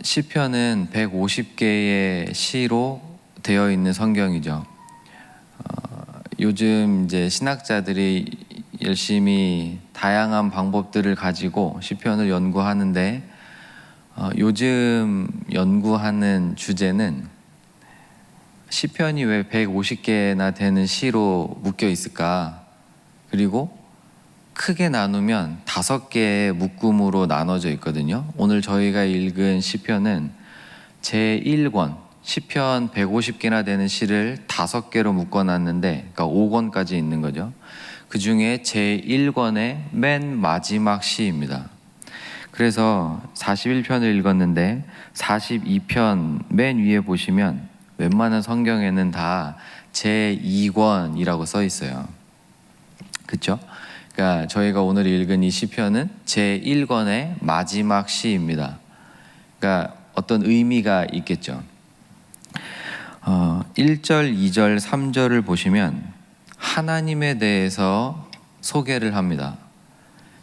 시편은 150개의 시로 되어 있는 성경이죠. 요즘 이제 신학자들이 열심히 다양한 방법들을 가지고 시편을 연구하는데 요즘 연구하는 주제는 시편이 왜 150개나 되는 시로 묶여 있을까? 그리고 크게 나누면 5개의 묶음으로 나눠져 있거든요. 오늘 저희가 읽은 시편은 제1권, 시편 150개나 되는 시를 5개로 묶어놨는데, 그러니까 5권까지 있는 거죠. 그 중에 제1권의 맨 마지막 시입니다. 그래서 41편을 읽었는데 42편 맨 위에 보시면 웬만한 성경에는 다 제2권이라고 써 있어요. 그렇죠? 그러니까 저희가 오늘 읽은 이 시편은 제1권의 마지막 시입니다. 그러니까 어떤 의미가 있겠죠. 1절, 2절, 3절을 보시면 하나님에 대해서 소개를 합니다.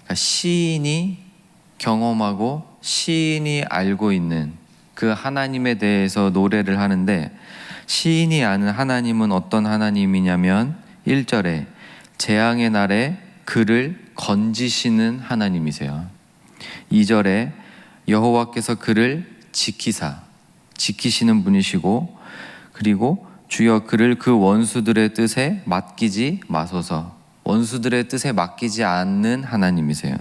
그러니까 시인이 경험하고 시인이 알고 있는 그 하나님에 대해서 노래를 하는데, 시인이 아는 하나님은 어떤 하나님이냐면 1절에 재앙의 날에 그를 건지시는 하나님이세요. 2절에 여호와께서 그를 지키시는 분이시고, 그리고 주여 그를 그 원수들의 뜻에 맡기지 마소서, 원수들의 뜻에 맡기지 않는 하나님이세요.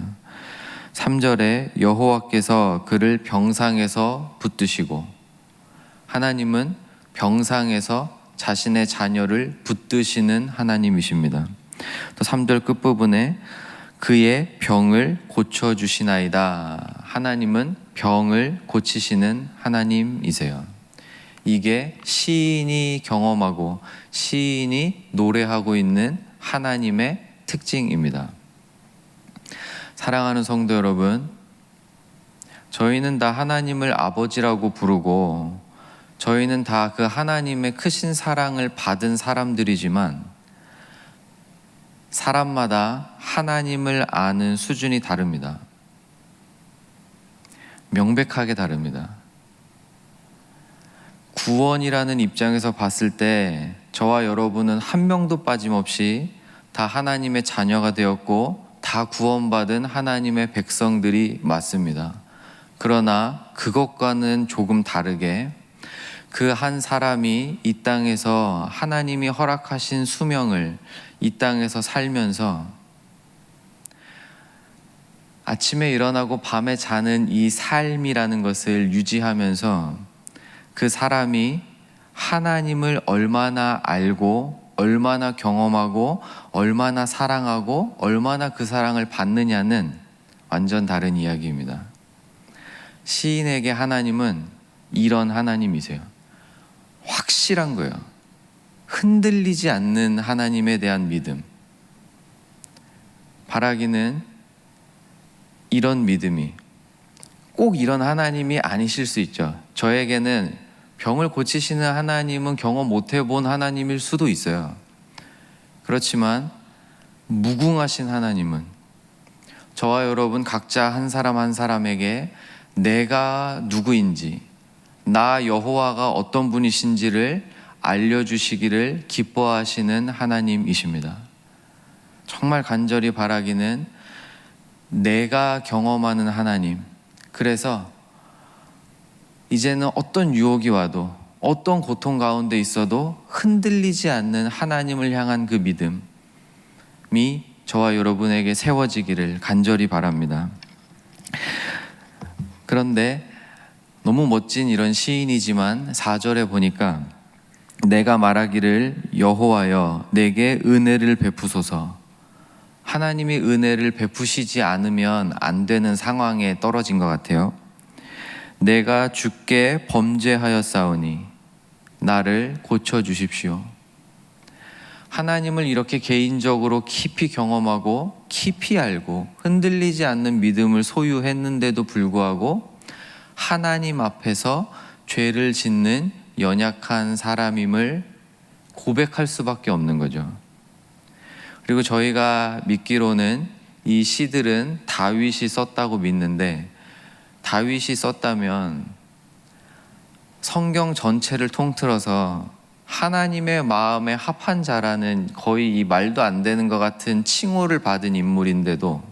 3절에 여호와께서 그를 병상에서 붙드시고, 하나님은 병상에서 자신의 자녀를 붙드시는 하나님이십니다. 또 3절 끝부분에 그의 병을 고쳐주시나이다. 하나님은 병을 고치시는 하나님이세요. 이게 시인이 경험하고 시인이 노래하고 있는 하나님의 특징입니다. 사랑하는 성도 여러분, 저희는 다 하나님을 아버지라고 부르고 저희는 다 그 하나님의 크신 사랑을 받은 사람들이지만, 사람마다 하나님을 아는 수준이 다릅니다. 명백하게 다릅니다. 구원이라는 입장에서 봤을 때 저와 여러분은 한 명도 빠짐없이 다 하나님의 자녀가 되었고 다 구원받은 하나님의 백성들이 맞습니다. 그러나 그것과는 조금 다르게 그 한 사람이 이 땅에서 하나님이 허락하신 수명을 이 땅에서 살면서 아침에 일어나고 밤에 자는 이 삶이라는 것을 유지하면서 그 사람이 하나님을 얼마나 알고 얼마나 경험하고 얼마나 사랑하고 얼마나 그 사랑을 받느냐는 완전 다른 이야기입니다. 시인에게 하나님은 이런 하나님이세요. 확실한 거예요. 흔들리지 않는 하나님에 대한 믿음. 바라기는 이런 믿음이, 꼭 이런 하나님이 아니실 수 있죠. 저에게는 병을 고치시는 하나님은 경험 못 해본 하나님일 수도 있어요. 그렇지만 무궁하신 하나님은 저와 여러분 각자 한 사람 한 사람에게 내가 누구인지, 나 여호와가 어떤 분이신지를 알려주시기를 기뻐하시는 하나님이십니다. 정말 간절히 바라기는 내가 경험하는 하나님, 그래서 이제는 어떤 유혹이 와도 어떤 고통 가운데 있어도 흔들리지 않는 하나님을 향한 그 믿음이 저와 여러분에게 세워지기를 간절히 바랍니다. 그런데 너무 멋진 이런 시인이지만 4절에 보니까 내가 말하기를 여호와여 내게 은혜를 베푸소서, 하나님이 은혜를 베푸시지 않으면 안 되는 상황에 떨어진 것 같아요. 내가 주께 범죄하였사오니 나를 고쳐주십시오. 하나님을 이렇게 개인적으로 깊이 경험하고 깊이 알고 흔들리지 않는 믿음을 소유했는데도 불구하고 하나님 앞에서 죄를 짓는 연약한 사람임을 고백할 수밖에 없는 거죠. 그리고 저희가 믿기로는 이 시들은 다윗이 썼다고 믿는데, 다윗이 썼다면 성경 전체를 통틀어서 하나님의 마음에 합한 자라는 거의 이 말도 안 되는 것 같은 칭호를 받은 인물인데도,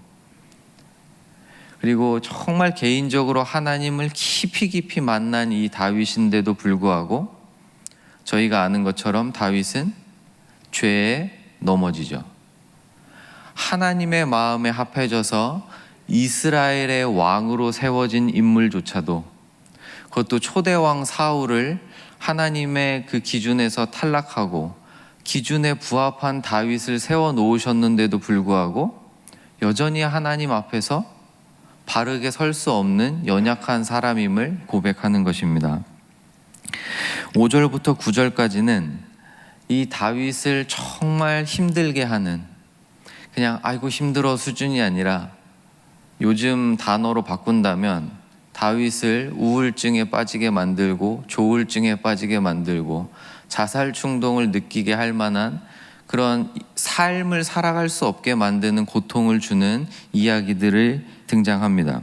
그리고 정말 개인적으로 하나님을 깊이 만난 이 다윗인데도 불구하고 저희가 아는 것처럼 다윗은 죄에 넘어지죠. 하나님의 마음에 합해져서 이스라엘의 왕으로 세워진 인물조차도, 그것도 초대왕 사울을 하나님의 그 기준에서 탈락하고 기준에 부합한 다윗을 세워놓으셨는데도 불구하고 여전히 하나님 앞에서 바르게 설 수 없는 연약한 사람임을 고백하는 것입니다. 5절부터 9절까지는 이 다윗을 정말 힘들게 하는, 그냥 아이고 힘들어 수준이 아니라 요즘 단어로 바꾼다면 다윗을 우울증에 빠지게 만들고 조울증에 빠지게 만들고 자살 충동을 느끼게 할 만한 그런 삶을 살아갈 수 없게 만드는 고통을 주는 이야기들을 등장합니다.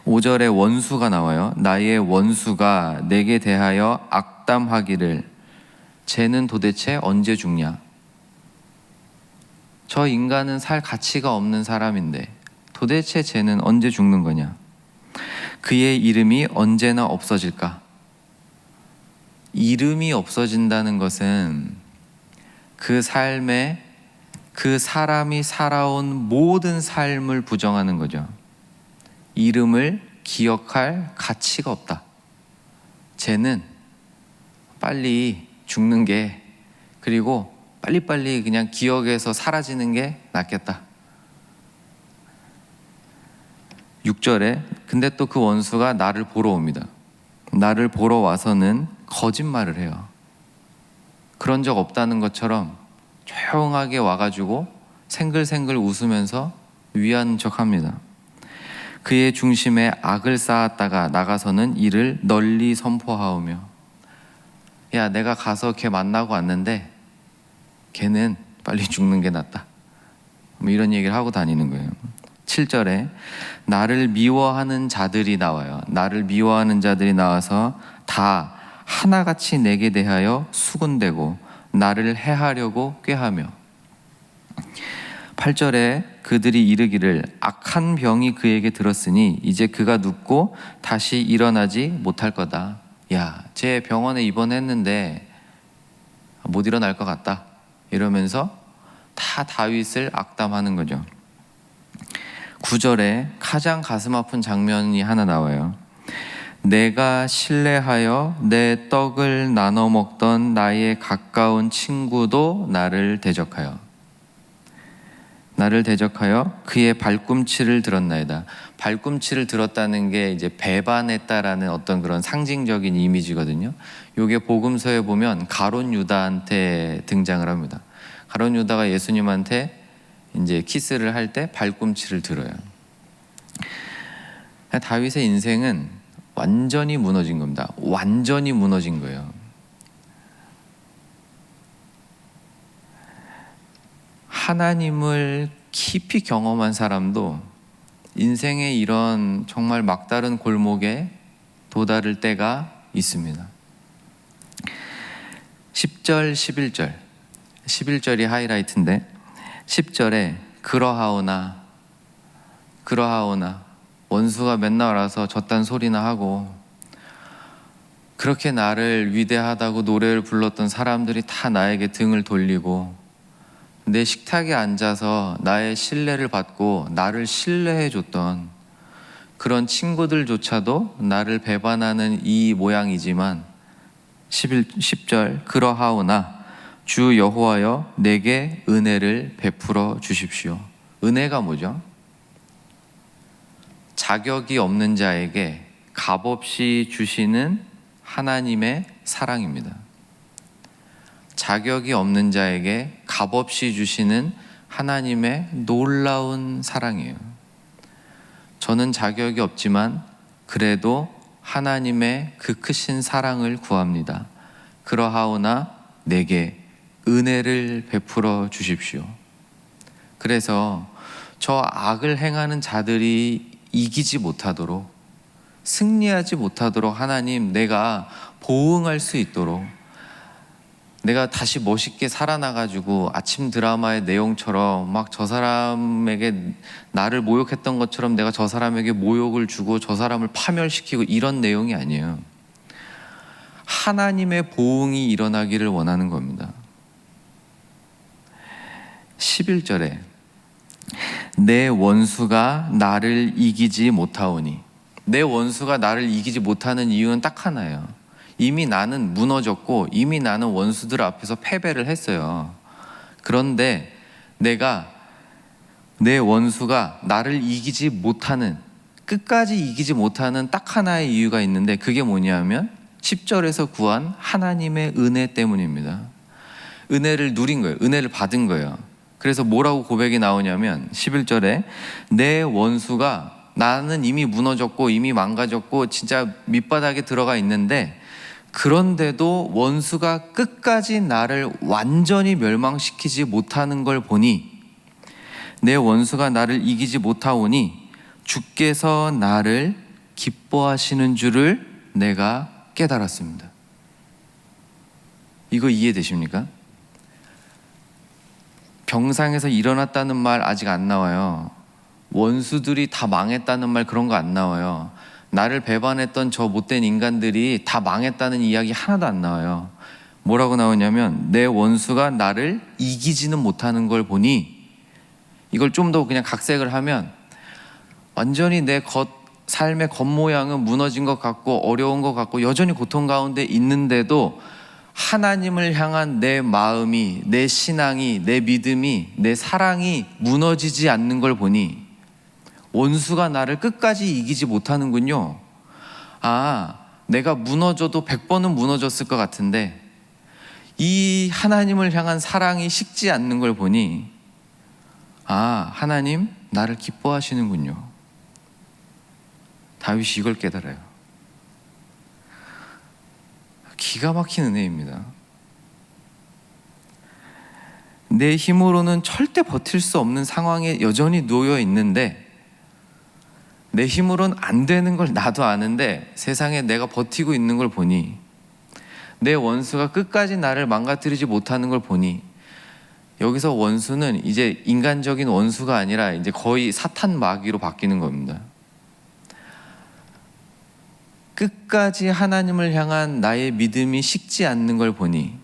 5절에 원수가 나와요. 나의 원수가 내게 대하여 악담하기를, 쟤는 도대체 언제 죽냐? 저 인간은 살 가치가 없는 사람인데 도대체 쟤는 언제 죽는 거냐? 그의 이름이 언제나 없어질까? 이름이 없어진다는 것은 그 삶에 그 사람이 살아온 모든 삶을 부정하는 거죠. 이름을 기억할 가치가 없다. 쟤는 빨리 죽는 게, 그리고 빨리빨리 그냥 기억에서 사라지는 게 낫겠다. 6절에 근데 또 그 원수가 나를 보러 옵니다. 나를 보러 와서는 거짓말을 해요. 그런 적 없다는 것처럼 조용하게 와가지고 생글생글 웃으면서 위하는 척합니다. 그의 중심에 악을 쌓았다가 나가서는 이를 널리 선포하오며, 야 내가 가서 걔 만나고 왔는데 걔는 빨리 죽는 게 낫다, 뭐 이런 얘기를 하고 다니는 거예요. 7절에 나를 미워하는 자들이 나와요. 나를 미워하는 자들이 나와서 다 하나같이 내게 대하여 수군대고 나를 해하려고 꾀하며. 8절에 그들이 이르기를 악한 병이 그에게 들었으니 이제 그가 눕고 다시 일어나지 못할 거다. 야, 쟤 병원에 입원했는데 못 일어날 것 같다, 이러면서 다 다윗을 악담하는 거죠. 9절에 가장 가슴 아픈 장면이 하나 나와요. 내가 신뢰하여 내 떡을 나눠 먹던 나의 가까운 친구도 나를 대적하여 그의 발꿈치를 들었나이다. 발꿈치를 들었다는 게 이제 배반했다라는 어떤 그런 상징적인 이미지거든요. 이게 복음서에 보면 가룟 유다한테 등장을 합니다. 가룟 유다가 예수님한테 이제 키스를 할 때 발꿈치를 들어요. 다윗의 인생은 완전히 무너진 겁니다. 완전히 무너진 거예요. 하나님을 깊이 경험한 사람도 인생의 이런 정말 막다른 골목에 도달할 때가 있습니다. 10절, 11절. 11절이 하이라이트인데 10절에 그러하오나 원수가 맨날 와서 저딴 소리나 하고 그렇게 나를 위대하다고 노래를 불렀던 사람들이 다 나에게 등을 돌리고 내 식탁에 앉아서 나의 신뢰를 받고 나를 신뢰해줬던 그런 친구들조차도 나를 배반하는 이 모양이지만 10절 그러하오나 주 여호와여 내게 은혜를 베풀어 주십시오. 은혜가 뭐죠? 자격이 없는 자에게 값없이 주시는 하나님의 사랑입니다. 자격이 없는 자에게 값없이 주시는 하나님의 놀라운 사랑이에요. 저는 자격이 없지만 그래도 하나님의 그 크신 사랑을 구합니다. 그러하오나 내게 은혜를 베풀어 주십시오. 그래서 저 악을 행하는 자들이 이기지 못하도록 승리하지 못하도록 하나님, 내가 보응할 수 있도록, 내가 다시 멋있게 살아나가지고 아침 드라마의 내용처럼 막 저 사람에게 나를 모욕했던 것처럼 내가 저 사람에게 모욕을 주고 저 사람을 파멸시키고 이런 내용이 아니에요. 하나님의 보응이 일어나기를 원하는 겁니다. 11절에 내 원수가 나를 이기지 못하오니, 내 원수가 나를 이기지 못하는 이유는 딱 하나예요. 이미 나는 무너졌고 이미 나는 원수들 앞에서 패배를 했어요. 그런데 내 원수가 나를 이기지 못하는, 끝까지 이기지 못하는 딱 하나의 이유가 있는데, 그게 뭐냐면 10절에서 구한 하나님의 은혜 때문입니다. 은혜를 누린 거예요. 은혜를 받은 거예요. 그래서 뭐라고 고백이 나오냐면 11절에 내 원수가, 나는 이미 무너졌고 이미 망가졌고 진짜 밑바닥에 들어가 있는데, 그런데도 원수가 끝까지 나를 완전히 멸망시키지 못하는 걸 보니, 내 원수가 나를 이기지 못하오니 주께서 나를 기뻐하시는 줄을 내가 깨달았습니다. 이거 이해되십니까? 병상에서 일어났다는 말 아직 안 나와요. 원수들이 다 망했다는 말, 그런 거 안 나와요. 나를 배반했던 저 못된 인간들이 다 망했다는 이야기 하나도 안 나와요. 뭐라고 나오냐면 내 원수가 나를 이기지는 못하는 걸 보니, 이걸 좀 더 그냥 각색을 하면 완전히 내 삶의 겉모양은 무너진 것 같고 어려운 것 같고 여전히 고통 가운데 있는데도 하나님을 향한 내 마음이, 내 신앙이, 내 믿음이, 내 사랑이 무너지지 않는 걸 보니 원수가 나를 끝까지 이기지 못하는군요. 내가 무너져도 100번은 무너졌을 것 같은데 이 하나님을 향한 사랑이 식지 않는 걸 보니 하나님 나를 기뻐하시는군요. 다윗이 이걸 깨달아요. 기가 막힌 은혜입니다. 내 힘으로는 절대 버틸 수 없는 상황에 여전히 놓여 있는데, 내 힘으로는 안 되는 걸 나도 아는데 세상에 내가 버티고 있는 걸 보니, 내 원수가 끝까지 나를 망가뜨리지 못하는 걸 보니, 여기서 원수는 이제 인간적인 원수가 아니라 이제 거의 사탄 마귀로 바뀌는 겁니다. 끝까지 하나님을 향한 나의 믿음이 식지 않는 걸 보니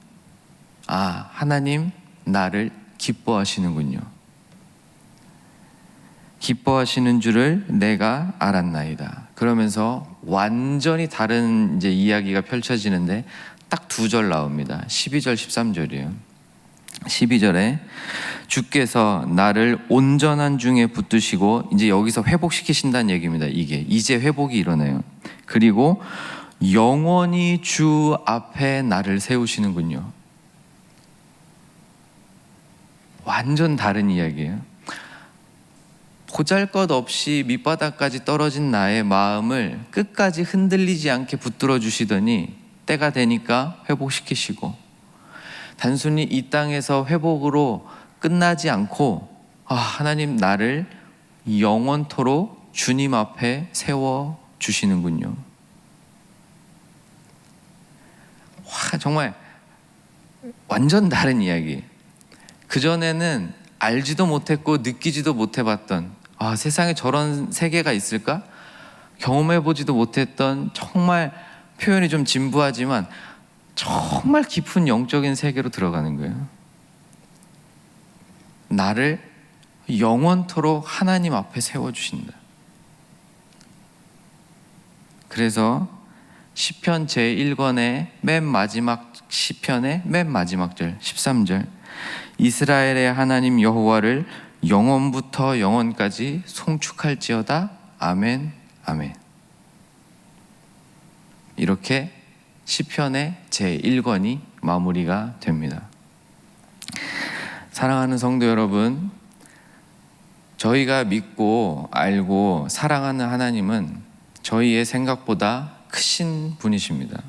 하나님 나를 기뻐하시는군요. 기뻐하시는 줄을 내가 알았나이다. 그러면서 완전히 다른 이제 이야기가 펼쳐지는데 딱 2절 나옵니다. 12절 13절이에요. 12절에 주께서 나를 온전한 중에 붙드시고, 이제 여기서 회복시키신다는 얘기입니다. 이제 회복이 일어나요. 그리고 영원히 주 앞에 나를 세우시는군요. 완전 다른 이야기예요. 보잘것없이 밑바닥까지 떨어진 나의 마음을 끝까지 흔들리지 않게 붙들어 주시더니 때가 되니까 회복시키시고, 단순히 이 땅에서 회복으로 끝나지 않고 하나님 나를 영원토록 주님 앞에 세워 주시는군요. 정말 완전 다른 이야기. 그전에는 알지도 못했고 느끼지도 못해봤던, 세상에 저런 세계가 있을까? 경험해보지도 못했던, 정말 표현이 좀 진부하지만 정말 깊은 영적인 세계로 들어가는 거예요. 나를 영원토록 하나님 앞에 세워주신다. 그래서 시편 제1권의 맨 마지막 시편의 맨 마지막 절 13절, 이스라엘의 하나님 여호와를 영원부터 영원까지 송축할지어다. 아멘 아멘. 이렇게 시편의 제1권이 마무리가 됩니다. 사랑하는 성도 여러분, 저희가 믿고 알고 사랑하는 하나님은 저희의 생각보다 크신 분이십니다.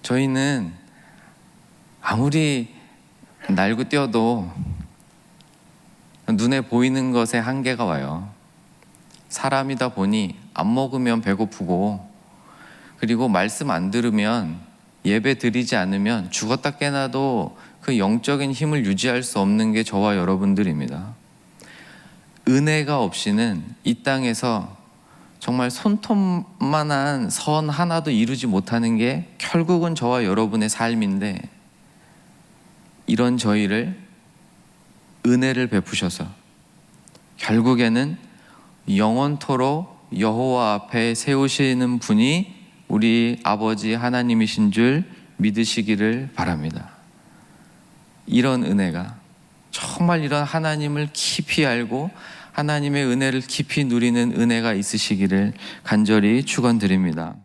저희는 아무리 날고 뛰어도 눈에 보이는 것에 한계가 와요. 사람이다 보니 안 먹으면 배고프고, 그리고 말씀 안 들으면, 예배 드리지 않으면 죽었다 깨나도 그 영적인 힘을 유지할 수 없는 게 저와 여러분들입니다. 은혜가 없이는 이 땅에서 정말 손톱만한 선 하나도 이루지 못하는 게 결국은 저와 여러분의 삶인데, 이런 저희를 은혜를 베푸셔서 결국에는 영원토록 여호와 앞에 세우시는 분이 우리 아버지 하나님이신 줄 믿으시기를 바랍니다. 이런 은혜가, 정말 이런 하나님을 깊이 알고 하나님의 은혜를 깊이 누리는 은혜가 있으시기를 간절히 축원드립니다.